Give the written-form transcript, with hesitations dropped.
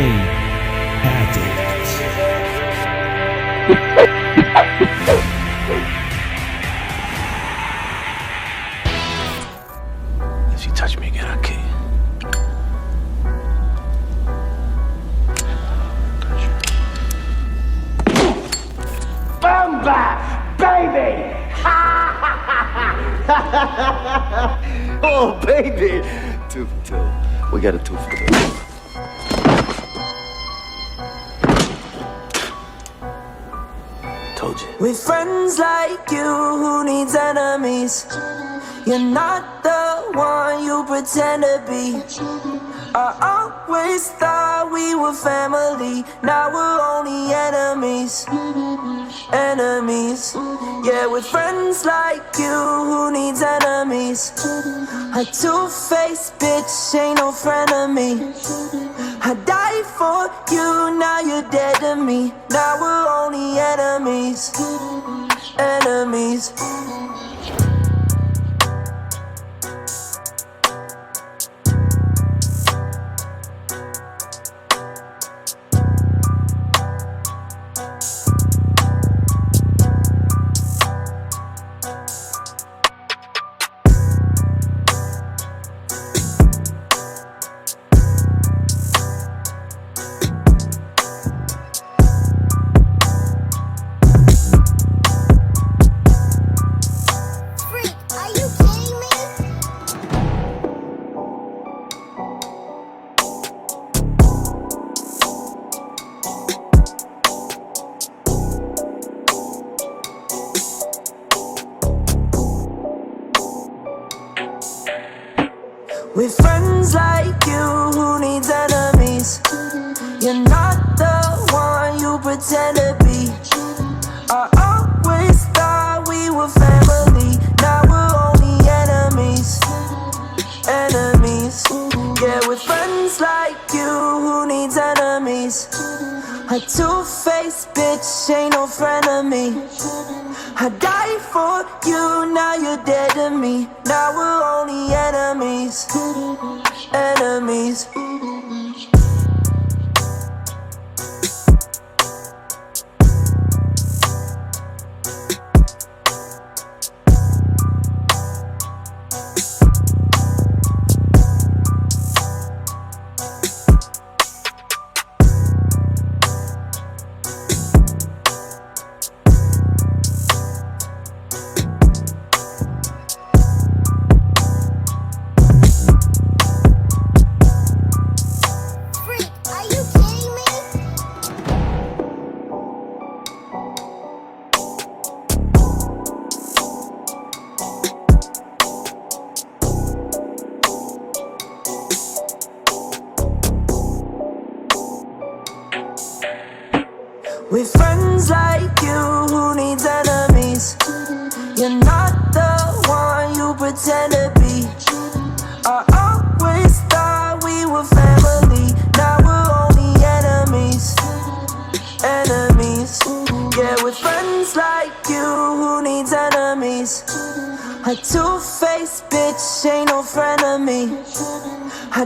ADDICT. If you touch me again, I'll kill you. MAMBA, baby! Oh, baby! 2 for 2. We got a 2 for 2. Told you. With friends like you, who needs enemies? You're not the one you pretend to be. I always thought we were family. Now we're only enemies. Enemies. Yeah, with friends like you, who needs enemies? A two-faced bitch ain't no friend of me. I died for you, now you're dead to me. Now we're only enemies. Enemies. With friends like you, who needs enemies? You're not the one you pretend to be. I always thought we were family. Now we're only enemies. Enemies. Yeah, with friends like you, who needs enemies? A two-faced bitch ain't no friend of me. I died for you, now you're dead to me. Now we're only enemies. Enemies. With friends like you, who needs enemies? You're not the one you pretend to be. I always thought we were family. Now we're only enemies. Enemies. Yeah, with friends like you, who needs enemies? A two-faced bitch ain't no friend of me. I